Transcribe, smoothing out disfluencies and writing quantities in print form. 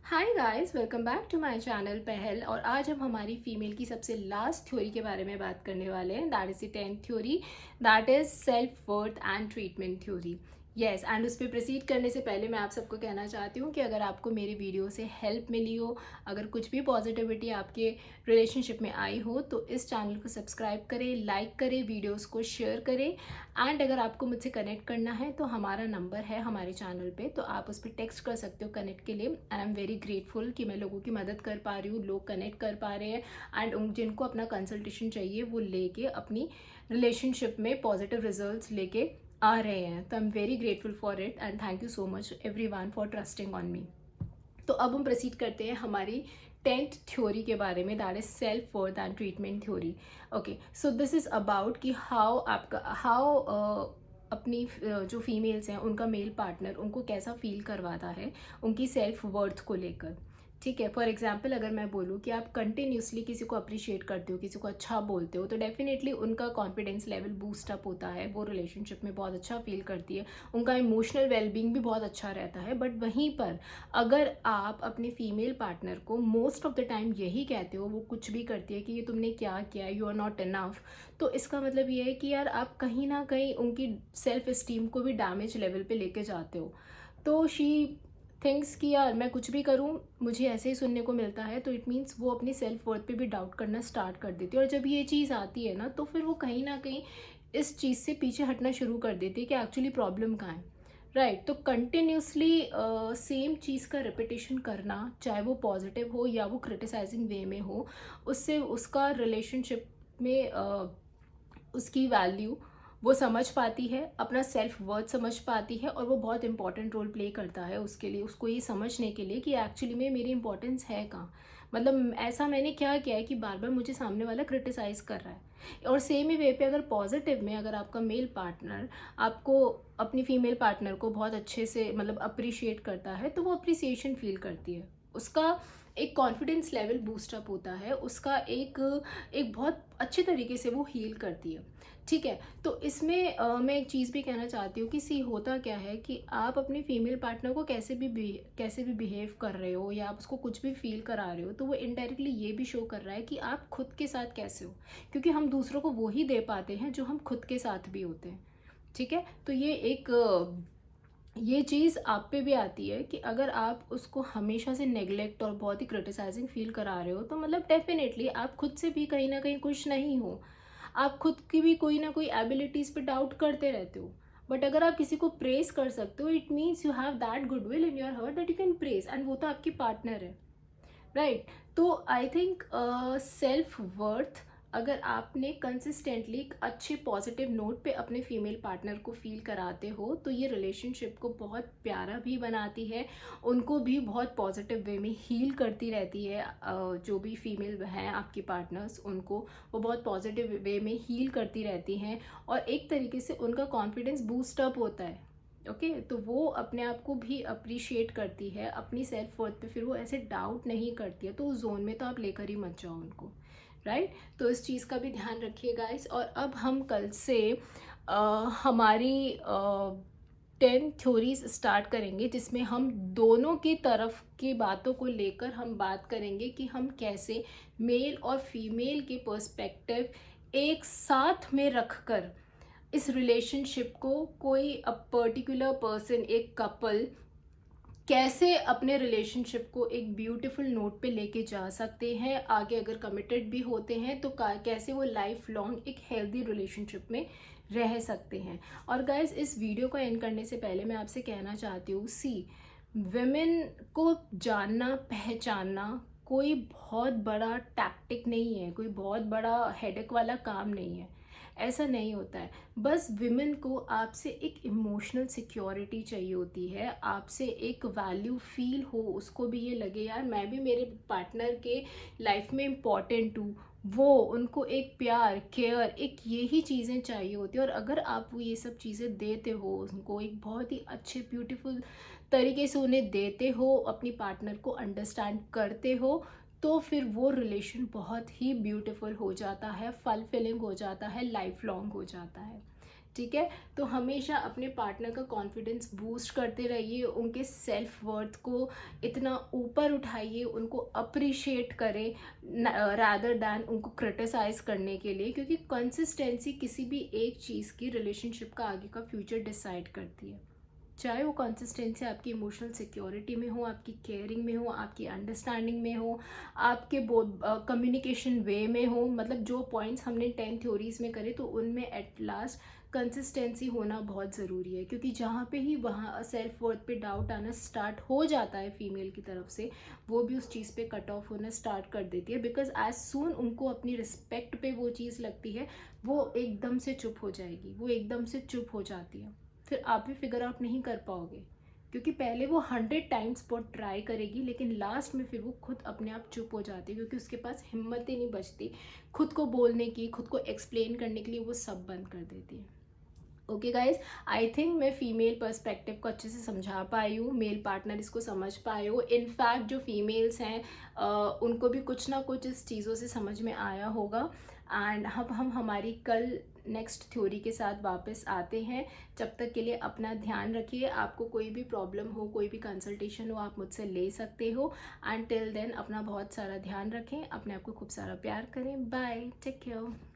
Hi guys, welcome back to my channel Pahal. और आज हम हमारी फीमेल की सबसे लास्ट थ्योरी के बारे में बात करने वाले हैं। That is the 10th theory, that is self worth and treatment theory. Yes, and उस पर प्रोसीड करने से पहले मैं आप सबको कहना चाहती हूँ कि अगर आपको मेरी वीडियो से हेल्प मिली हो, अगर कुछ भी पॉजिटिविटी आपके रिलेशनशिप में आई हो, तो इस चैनल को सब्सक्राइब करें, लाइक करें, वीडियोस को शेयर करें। एंड अगर आपको मुझसे कनेक्ट करना है तो हमारा नंबर है हमारे चैनल पे, तो आप उस पर टेक्स्ट कर सकते हो कनेक्ट के लिए। And I am very grateful कि मैं लोगों की मदद कर पा रही हूँ, लोग कनेक्ट कर पा रहे हैं एंड उन जिनको अपना कंसल्टेशन चाहिए वो लेके अपनी रिलेशनशिप में पॉजिटिव रिजल्ट्स लेके आ रहे हैं। तो I am very grateful for it and thank you so much every one for trusting on me. तो अब हम प्रोसीड करते हैं हमारी 10th थ्योरी के बारे में, that is self worth and treatment theory. Okay, so this is about कि हाउ अपनी जो फीमेल्स हैं उनका मेल पार्टनर उनको कैसा फील करवाता है उनकी सेल्फ वर्थ को लेकर। ठीक है, फॉर एग्जाम्पल अगर मैं बोलूँ कि आप कंटिन्यूसली किसी को अप्रिशिएट करते हो, किसी को अच्छा बोलते हो, तो डेफिनेटली उनका कॉन्फिडेंस लेवल बूस्ट अप होता है, वो रिलेशनशिप में बहुत अच्छा फील करती है, उनका इमोशनल वेलबींग भी बहुत अच्छा रहता है। बट वहीं पर अगर आप अपने फीमेल पार्टनर को मोस्ट ऑफ द टाइम यही कहते हो, वो कुछ भी करती है कि ये तुमने क्या किया, यू आर नॉट इनफ, तो इसका मतलब ये है कि यार आप कहीं ना कहीं उनकी सेल्फ इस्टीम को भी डैमेज लेवल पे लेके जाते हो। तो शी थिंग्स कि यार मैं कुछ भी करूँ मुझे ऐसे ही सुनने को मिलता है, तो इट मीन्स वो अपनी सेल्फ वर्थ पे भी डाउट करना स्टार्ट कर देती है। और जब ये चीज़ आती है ना, तो फिर वो कहीं ना कहीं इस चीज़ से पीछे हटना शुरू कर देती है कि एक्चुअली प्रॉब्लम कहाँ है। राइट, तो कंटिन्यूसली सेम चीज़ का रिपीटेशन करना, चाहे वो पॉजिटिव हो या वो क्रिटिसाइजिंग वे में हो, उससे उसका रिलेशनशिप में उसकी वैल्यू वो समझ पाती है, अपना सेल्फ वर्थ समझ पाती है, और वो बहुत इंपॉर्टेंट रोल प्ले करता है उसके लिए, उसको ये समझने के लिए कि एक्चुअली में मेरी इंपॉर्टेंस है कहाँ। मतलब ऐसा मैंने क्या किया है कि बार बार मुझे सामने वाला क्रिटिसाइज़ कर रहा है। और सेम ही वे पे अगर पॉजिटिव में अगर आपका मेल पार्टनर आपको अपनी फीमेल पार्टनर को बहुत अच्छे से मतलब अप्रिशिएट करता है, तो वो अप्रिसिएशन फील करती है, उसका एक कॉन्फिडेंस लेवल बूस्ट अप होता है, उसका एक एक बहुत अच्छे तरीके से वो हील करती है। ठीक है, तो इसमें मैं एक चीज़ भी कहना चाहती हूँ कि सी होता क्या है कि आप अपने फीमेल पार्टनर को कैसे भी बिहेव कर रहे हो या आप उसको कुछ भी फील करा रहे हो, तो वो इनडायरेक्टली ये भी शो कर रहा है कि आप खुद के साथ कैसे हो, क्योंकि हम दूसरों को वो ही दे पाते हैं जो हम खुद के साथ भी होते हैं। ठीक है, तो ये चीज़ आप पे भी आती है कि अगर आप उसको हमेशा से नेग्लेक्ट और बहुत ही क्रिटिसाइजिंग फील करा रहे हो, तो मतलब डेफिनेटली आप खुद से भी कहीं ना कहीं खुश नहीं हो, आप खुद की भी कोई ना कोई एबिलिटीज़ पे डाउट करते रहते हो। बट अगर आप किसी को प्रेस कर सकते हो, it means you have that goodwill in your heart that you can press, and वो तो आपकी पार्टनर है। राइट, तो आई थिंक सेल्फ वर्थ अगर आपने कंसिस्टेंटली एक अच्छे पॉजिटिव नोट पे अपने फीमेल पार्टनर को फील कराते हो, तो ये रिलेशनशिप को बहुत प्यारा भी बनाती है, उनको भी बहुत पॉजिटिव वे में हील करती रहती है। जो भी फीमेल हैं आपकी पार्टनर्स, उनको वो बहुत पॉजिटिव वे में हील करती रहती हैं, और एक तरीके से उनका कॉन्फिडेंस बूस्ट अप होता है। ओके, तो वो अपने आप को भी अप्रिशिएट करती है, अपनी सेल्फ वर्थ पे फिर वो ऐसे डाउट नहीं करती है, तो उस जोन में तो आप लेकर ही मत जाओ उनको। राइट, तो इस चीज़ का भी ध्यान रखिए गाइस। और अब हम कल से हमारी 10 थ्योरीज स्टार्ट करेंगे, जिसमें हम दोनों की तरफ की बातों को लेकर हम बात करेंगे कि हम कैसे मेल और फीमेल के पर्सपेक्टिव एक साथ में रखकर इस रिलेशनशिप को कोई पर्टिकुलर पर्सन, एक कपल कैसे अपने रिलेशनशिप को एक ब्यूटीफुल नोट पे लेके जा सकते हैं आगे, अगर कमिटेड भी होते हैं तो कैसे वो लाइफ लॉन्ग एक हेल्दी रिलेशनशिप में रह सकते हैं। और गाइज, इस वीडियो को एंड करने से पहले मैं आपसे कहना चाहती हूँ, सी विमेन को जानना पहचानना कोई बहुत बड़ा टैक्टिक नहीं है, कोई बहुत बड़ा हेडेक वाला काम नहीं है, ऐसा नहीं होता है। बस विमेन को आपसे एक इमोशनल सिक्योरिटी चाहिए होती है, आपसे एक वैल्यू फील हो, उसको भी ये लगे यार मैं भी मेरे पार्टनर के लाइफ में इम्पॉर्टेंट हूँ, वो उनको एक प्यार केयर एक यही चीज़ें चाहिए होती है। और अगर आप वो ये सब चीज़ें देते हो उनको एक बहुत ही अच्छे ब्यूटीफुल तरीके से उन्हें देते हो, अपनी पार्टनर को अंडरस्टैंड करते हो, तो फिर वो रिलेशन बहुत ही ब्यूटीफुल हो जाता है, फुलफिलिंग हो जाता है, लाइफ लॉन्ग हो जाता है। ठीक है। तो हमेशा अपने पार्टनर का कॉन्फिडेंस बूस्ट करते रहिए, उनके सेल्फ वर्थ को इतना ऊपर उठाइए, उनको अप्रिशिएट करें रादर दैन उनको क्रिटिसाइज़ करने के लिए, क्योंकि कंसिस्टेंसी किसी भी एक चीज़ की रिलेशनशिप का आगे का फ्यूचर डिसाइड करती है। चाहे वो कंसिस्टेंसी आपकी इमोशनल सिक्योरिटी में हो, आपकी केयरिंग में हो, आपकी अंडरस्टैंडिंग में हो, आपके कम्युनिकेशन वे में हो, मतलब जो पॉइंट्स हमने 10 थ्योरीज में करे तो उनमें एट लास्ट कंसिस्टेंसी होना बहुत ज़रूरी है। क्योंकि जहाँ पे ही वहाँ सेल्फ वर्थ पे डाउट आना स्टार्ट हो जाता है फीमेल की तरफ से, वो भी उस चीज़ पे कट ऑफ होना स्टार्ट कर देती है। बिकॉज एज सून उनको अपनी रिस्पेक्ट पे वो चीज़ लगती है, वो एकदम से चुप हो जाएगी, वो एकदम से चुप हो जाती है। फिर आप भी फिगर आउट नहीं कर पाओगे, क्योंकि पहले वो 100 टाइम्स बहुत ट्राई करेगी, लेकिन लास्ट में फिर वो खुद अपने आप चुप हो जाती है, क्योंकि उसके पास हिम्मत ही नहीं बचती खुद को बोलने की, खुद को एक्सप्लेन करने के लिए, वो सब बंद कर देती है। ओके गाइज, आई थिंक मैं फीमेल पर्सपेक्टिव को अच्छे से समझा पाई हूँ, मेल पार्टनर इसको समझ पाए हो। इनफैक्ट जो फीमेल्स हैं उनको भी कुछ ना कुछ इस चीज़ों से समझ में आया होगा। एंड अब हम हमारी कल नेक्स्ट थ्योरी के साथ वापस आते हैं। जब तक के लिए अपना ध्यान रखिए। आपको कोई भी प्रॉब्लम हो, कोई भी कंसल्टेशन हो, आप मुझसे ले सकते हो। एंड टिल देन अपना बहुत सारा ध्यान रखें, अपने आप को खूब सारा प्यार करें। Bye, take care.